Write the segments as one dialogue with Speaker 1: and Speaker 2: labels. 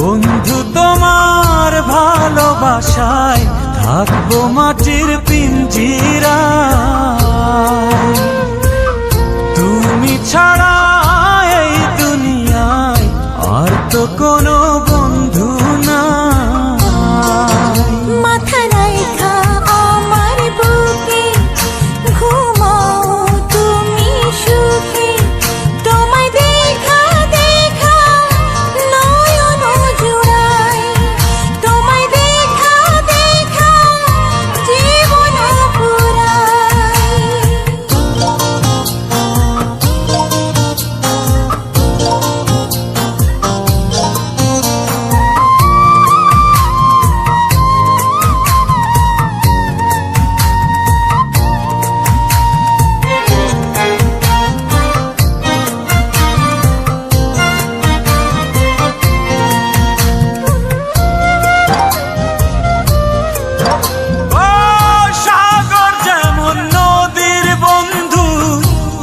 Speaker 1: বন্ধু তোমার ভালোবাসায় থাকবো মাটির পিঞ্জিরায়। তুমি ছাড়া এই দুনিয়ায় আর তো কোনো বন্ধু নাই।
Speaker 2: মাথা রাইখা আমার বুকে ঘুমাও তুমি সুখে, তোমায় দেখা দেখা নয়ন জুড়াই, তোমায় দেখা দেখা জীবন পুরাই।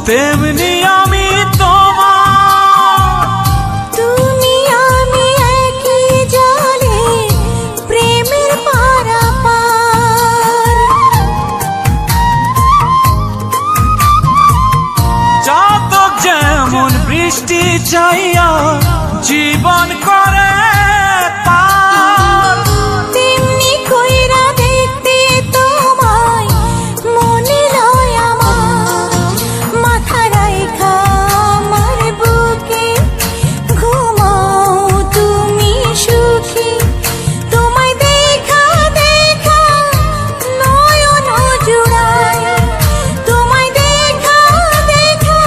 Speaker 1: তেমনি আমি তোমার,
Speaker 2: তুমি আমি একই জলে প্রেমের পারাপার।
Speaker 1: চাতক যেমন বৃষ্টি চাইয়া জীবন করে পার,
Speaker 2: তেমনি কইরা দেখতে তোমায় মনে লয় আমার। মাথা রাইখা আমার বুকে ঘুমাও তুমি সুখী, তোমায় দেখা দেখা নয়ন জুড়াই, তোমায় দেখা দেখা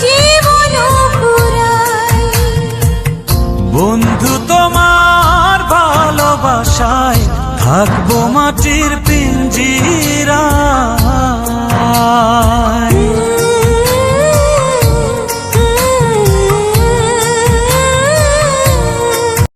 Speaker 2: জীবন পুরাই।
Speaker 1: বন্ধু তোমার ভালোবাসায় থাকবো মাটির পিঞ্জিরায়।